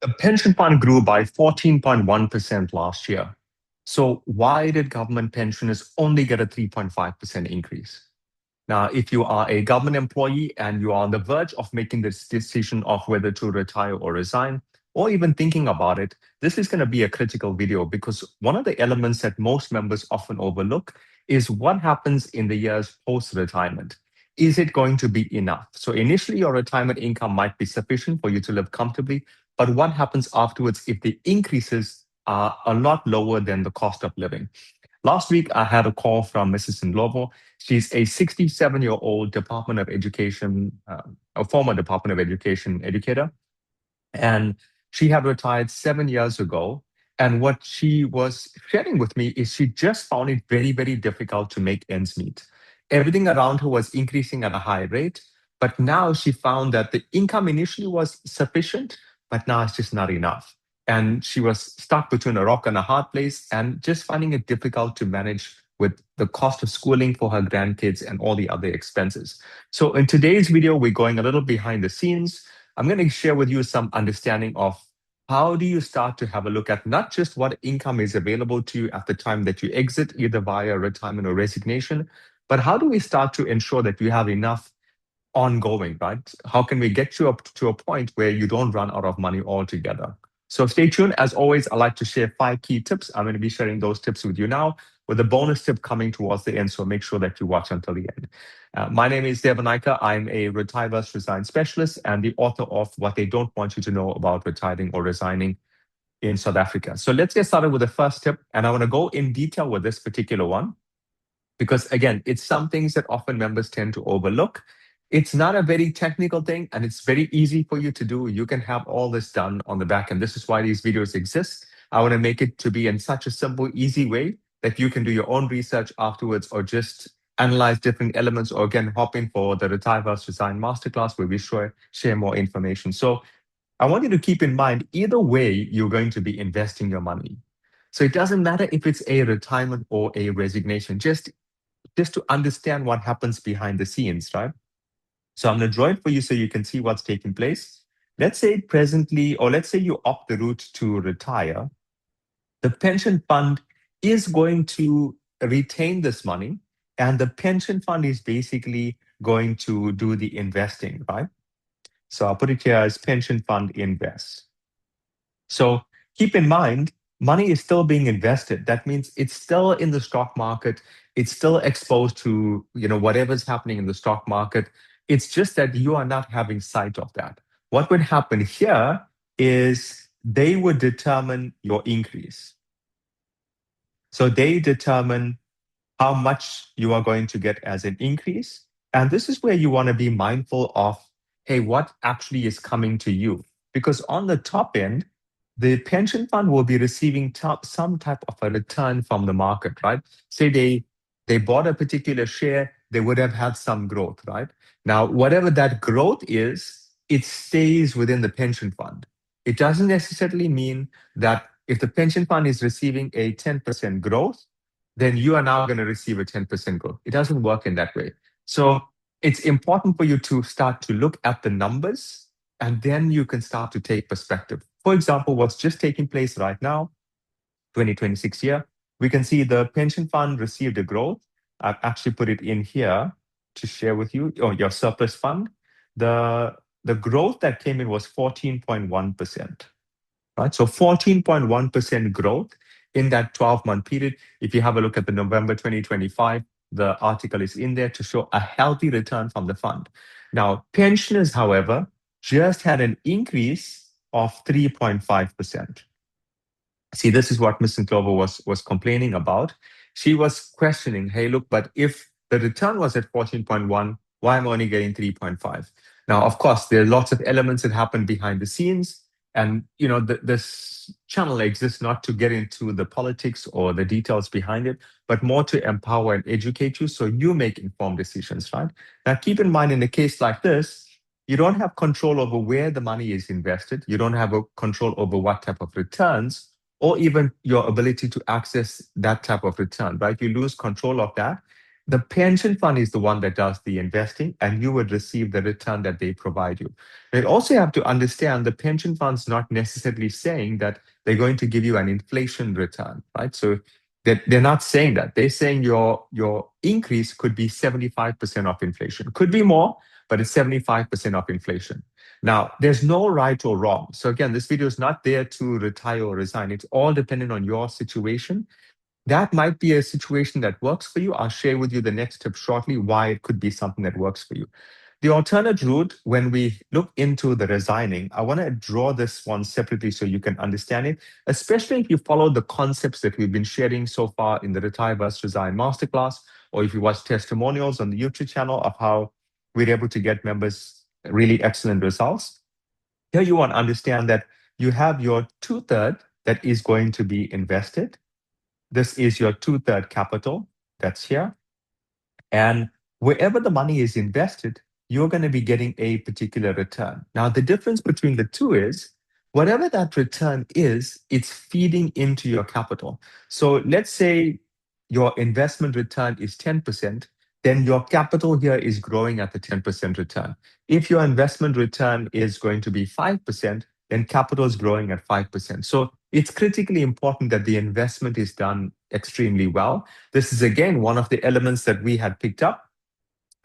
The pension fund grew by 14.1% last year. So why did government pensioners only get a 3.5% increase? Now, if you are a government employee and you are on the verge of making this decision of whether to retire or resign, or even thinking about it, this is going to be a critical video because one of the elements that most members often overlook is what happens in the years post-retirement. Is it going to be enough? So initially, your retirement income might be sufficient for you to live comfortably, but what happens afterwards if the increases are a lot lower than the cost of living? Last week, I had a call from Mrs. Ndlovu. She's a 67-year-old Department of Education, a former Department of Education educator. And she had retired 7 years ago. And what she was sharing with me is she just found it very, very difficult to make ends meet. Everything around her was increasing at a high rate. But now she found that the income initially was sufficient, but now it's just not enough. And she was stuck between a rock and a hard place and just finding it difficult to manage with the cost of schooling for her grandkids and all the other expenses. So in today's video, we're going a little behind the scenes. I'm going to share with you some understanding of how do you start to have a look at not just what income is available to you at the time that you exit, either via retirement or resignation, but how do we start to ensure that you have enough ongoing, right? How can we get you up to a point where you don't run out of money altogether? So stay tuned. As always, I like to share 5 key tips. I'm going to be sharing those tips with you now, with a bonus tip coming towards the end. So make sure that you watch until the end. My name is Devanaika. I'm a retire versus resign specialist and the author of What They Don't Want You to Know About Retiring or Resigning in South Africa. So let's get started with the first tip. And I want to go in detail with this particular one because again, it's some things that often members tend to overlook. It's not a very technical thing and it's very easy for you to do. You can have all this done on the back end. This is why these videos exist. I want to make it to be in such a simple, easy way that you can do your own research afterwards or just analyze different elements or again, hop in for the Retire vs. Resign Masterclass where we share more information. So I want you to keep in mind, either way, you're going to be investing your money. So it doesn't matter if it's a retirement or a resignation. Just to understand what happens behind the scenes, right? So I'm going to draw it for you so you can see what's taking place. Let's say presently, or let's say you opt the route to retire, the pension fund is going to retain this money, and the pension fund is basically going to do the investing, right? So I'll put it here as pension fund invest. So keep in mind, money is still being invested. That means it's still in the stock market. It's still exposed to, whatever's happening in the stock market. It's just that you are not having sight of that. What would happen here is they would determine your increase. So they determine how much you are going to get as an increase. And this is where you want to be mindful of, hey, what actually is coming to you? Because on the top end, the pension fund will be receiving some type of a return from the market, right? Say they bought a particular share, they would have had some growth, right? Now, whatever that growth is, it stays within the pension fund. It doesn't necessarily mean that if the pension fund is receiving a 10% growth, then you are now going to receive a 10% growth. It doesn't work in that way. So it's important for you to start to look at the numbers and then you can start to take perspective. For example, what's just taking place right now, 2026 year, we can see the pension fund received a growth. I've actually put it in here to share with you, or your surplus fund. The growth that came in was 14.1%, right? So 14.1% growth in that 12-month period. If you have a look at the November 2025, the article is in there to show a healthy return from the fund. Now, pensioners, however, just had an increase of 3.5%. See, this is what Ms. Ndlovu was complaining about. She was questioning, hey, look, but if the return was at 14.1, why am I only getting 3.5? Now, of course, there are lots of elements that happen behind the scenes. And, this channel exists not to get into the politics or the details behind it, but more to empower and educate you so you make informed decisions, right? Now, keep in mind, in a case like this, you don't have control over where the money is invested. You don't have a control over what type of returns or even your ability to access that type of return, right? You lose control of that. The pension fund is the one that does the investing, and you would receive the return that they provide you. You also have to understand the pension fund's not necessarily saying that they're going to give you an inflation return, right? So they're not saying that. They're saying your increase could be 75% of inflation. Could be more, but it's 75% of inflation. Now, there's no right or wrong. So again, this video is not there to retire or resign. It's all dependent on your situation. That might be a situation that works for you. I'll share with you the next tip shortly, why it could be something that works for you. The alternate route, when we look into the resigning, I want to draw this one separately so you can understand it, especially if you follow the concepts that we've been sharing so far in the Retire vs. Resign Masterclass, or if you watch testimonials on the YouTube channel of how we're able to get members really excellent results. Here you want to understand that you have your two-third that is going to be invested. This is your two-third capital that's here. And wherever the money is invested, you're going to be getting a particular return. Now, the difference between the two is whatever that return is, it's feeding into your capital. So let's say your investment return is 10%, then your capital here is growing at the 10% return. If your investment return is going to be 5%, then capital is growing at 5%. So it's critically important that the investment is done extremely well. This is, again, one of the elements that we had picked up.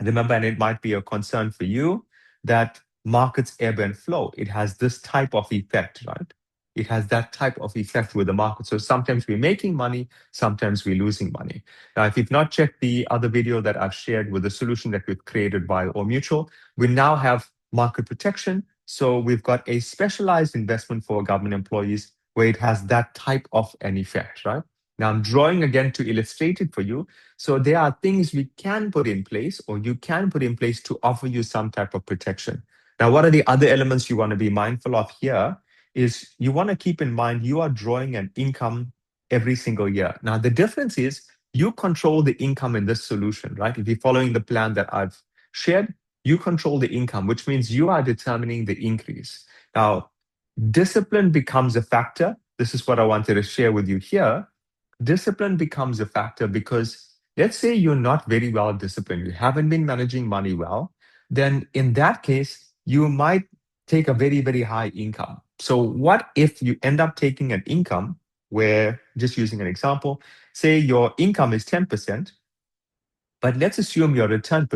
Remember, and it might be a concern for you, that markets ebb and flow. It has this type of effect, right? It has that type of effect with the market. So sometimes we're making money, sometimes we're losing money. Now, if you've not checked the other video that I've shared with the solution that we've created by All Mutual, we now have market protection. So we've got a specialized investment for government employees where it has that type of an effect, right? Now I'm drawing again to illustrate it for you. So there are things we can put in place, or you can put in place to offer you some type of protection. Now, what are the other elements you want to be mindful of here is you want to keep in mind you are drawing an income every single year. Now, the difference is you control the income in this solution, right? If you're following the plan that I've shared, you control the income, which means you are determining the increase. Now, discipline becomes a factor. This is what I wanted to share with you here. Discipline becomes a factor because let's say you're not very well disciplined, you haven't been managing money well, then in that case, you might take a very, very high income. So, what if you end up taking an income where, just using an example, say your income is 10%, but let's assume your return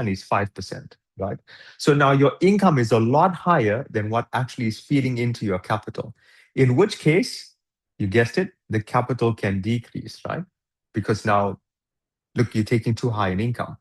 is 5%, right? So now your income is a lot higher than what actually is feeding into your capital. In which case, you guessed it, the capital can decrease, right? Because now, look, you're taking too high an income.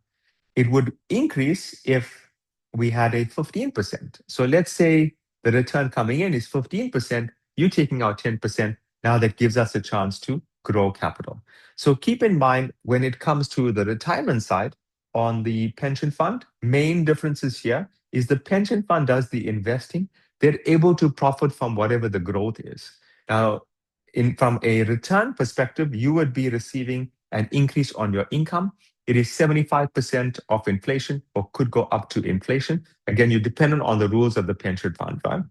It would increase if we had a 15%. So let's say the return coming in is 15%, you taking out 10%. Now that gives us a chance to grow capital. So keep in mind when it comes to the retirement side on the pension fund, main differences here is the pension fund does the investing. They're able to profit from whatever the growth is. Now, from a return perspective, you would be receiving an increase on your income. It is 75% of inflation or could go up to inflation. Again, you're dependent on the rules of the pension fund, right?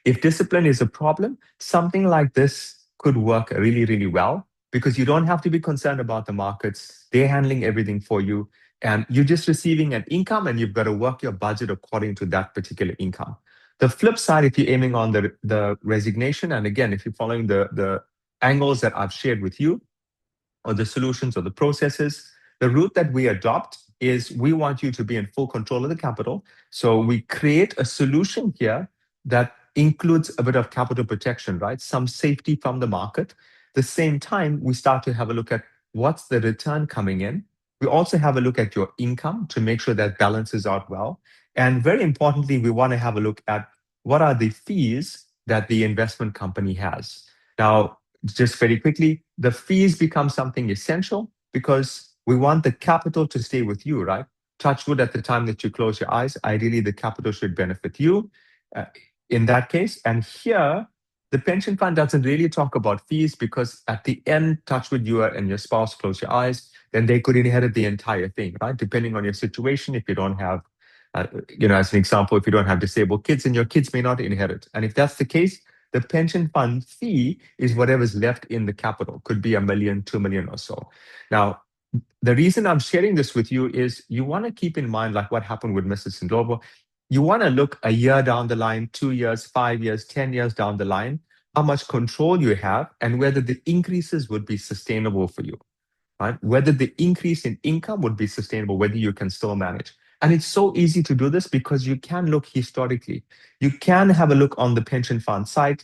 If discipline is a problem, something like this could work really, really well because you don't have to be concerned about the markets. They're handling everything for you. And you're just receiving an income and you've got to work your budget according to that particular income. The flip side, if you're aiming on the resignation, and again, if you're following the angles that I've shared with you, or the solutions or the processes, the route that we adopt is we want you to be in full control of the capital. So we create a solution here that includes a bit of capital protection, right? Some safety from the market. The same time, we start to have a look at what's the return coming in. We also have a look at your income to make sure that balances out well. And very importantly, we want to have a look at what are the fees that the investment company has. Now, just very quickly, the fees become something essential because we want the capital to stay with you, right? Touch wood at the time that you close your eyes. Ideally, the capital should benefit you uh, in that case. And here, the pension fund doesn't really talk about fees because at the end, touch wood, you and your spouse close your eyes, then they could inherit the entire thing, right? Depending on your situation, if you don't have, as an example, if you don't have disabled kids, then your kids may not inherit. And if that's the case, the pension fund fee is whatever's left in the capital. Could be 1 million, 2 million or so. Now, The reason I'm sharing this with you is you want to keep in mind, like what happened with Mrs. Ndlovu. You want to look a year down the line, 2 years, 5 years, 10 years down the line, how much control you have, and whether the increases would be sustainable for you, right? Whether the increase in income would be sustainable, whether you can still manage. And it's so easy to do this because you can look historically. You can have a look on the pension fund site.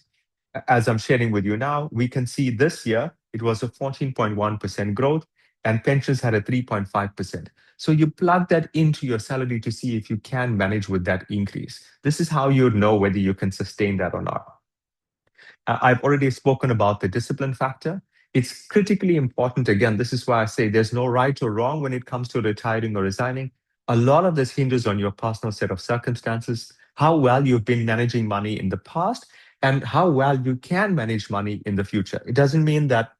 As I'm sharing with you now, we can see this year it was a 14.1% growth and pensions had a 3.5%. So you plug that into your salary to see if you can manage with that increase. This is how you know whether you can sustain that or not. I've already spoken about the discipline factor. It's critically important. Again, this is why I say there's no right or wrong when it comes to retiring or resigning. A lot of this hinges on your personal set of circumstances, how well you've been managing money in the past, and how well you can manage money in the future. It doesn't mean that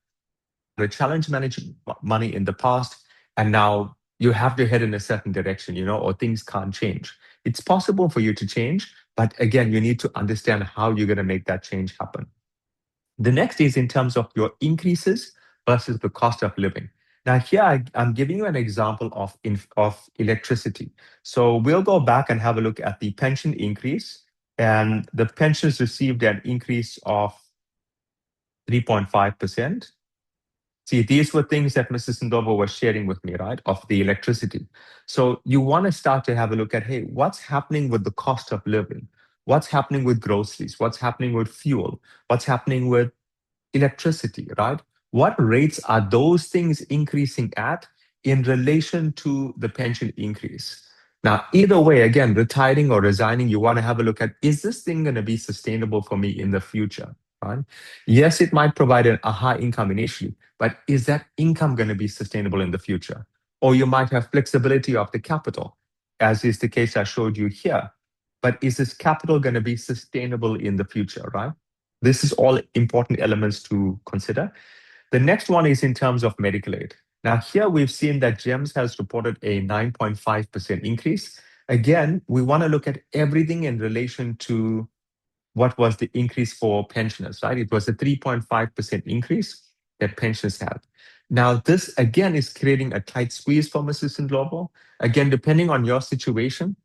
a challenge managing money in the past and now you have to head in a certain direction, or things can't change. It's possible for you to change, but again, you need to understand how you're going to make that change happen. The next is in terms of your increases versus the cost of living. Now, here I'm giving you an example of electricity. So we'll go back and have a look at the pension increase, and the pensions received an increase of 3.5%. See, these were things that Mrs. Ndlovu was sharing with me, right, of the electricity. So you want to start to have a look at, hey, what's happening with the cost of living? What's happening with groceries? What's happening with fuel? What's happening with electricity, right? What rates are those things increasing at in relation to the pension increase? Now, either way, again, retiring or resigning, you want to have a look at, is this thing going to be sustainable for me in the future, right? Yes, it might provide a high income initially, but is that income going to be sustainable in the future? Or you might have flexibility of the capital, as is the case I showed you here. But is this capital going to be sustainable in the future, right? This is all important elements to consider. The next one is in terms of medical aid. Now, here we've seen that GEMS has reported a 9.5% increase. Again, we want to look at everything in relation to what was the increase for pensioners, right? It was a 3.5% increase that pensioners had. Now, this again is creating a tight squeeze for Mrs. Ndlovu. Again, depending on your situation,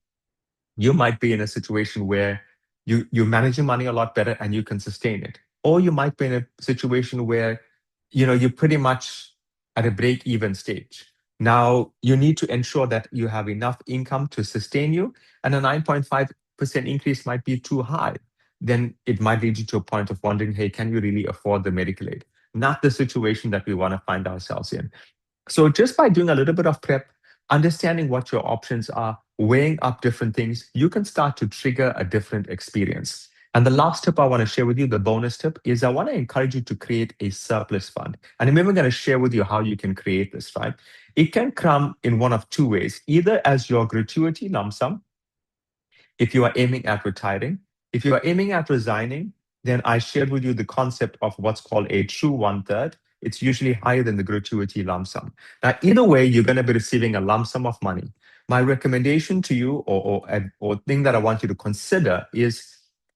you might be in a situation where you're managing money a lot better and you can sustain it. Or you might be in a situation where you're pretty much at a break-even stage. Now you need to ensure that you have enough income to sustain you, and a 9.5% increase might be too high. Then it might lead you to a point of wondering, hey, can you really afford the medical aid? Not the situation that we want to find ourselves in. So just by doing a little bit of prep, understanding what your options are, weighing up different things, you can start to trigger a different experience. And the last tip I want to share with you, the bonus tip, is I want to encourage you to create a surplus fund. And I'm even going to share with you how you can create this, right? It can come in one of two ways, either as your gratuity lump sum, if you are aiming at retiring. If you are aiming at resigning, then I shared with you the concept of what's called a true one third. It's usually higher than the gratuity lump sum. Now, either way, you're going to be receiving a lump sum of money. My recommendation to you, or thing that I want you to consider, is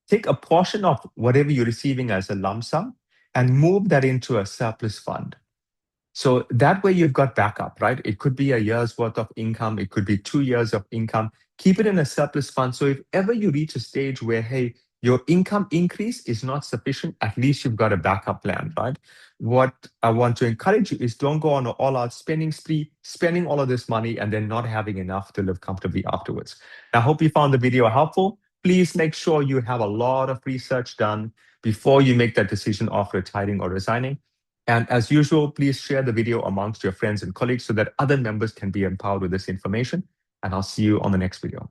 take a portion of whatever you're receiving as a lump sum and move that into a surplus fund. So that way you've got backup, right? It could be a year's worth of income. It could be 2 years of income. Keep it in a surplus fund. So if ever you reach a stage where, hey, your income increase is not sufficient, at least you've got a backup plan, right? What I want to encourage you is don't go on an all-out spending spree, spending all of this money and then not having enough to live comfortably afterwards. I hope you found the video helpful. Please make sure you have a lot of research done before you make that decision of retiring or resigning. And as usual, please share the video amongst your friends and colleagues so that other members can be empowered with this information. And I'll see you on the next video.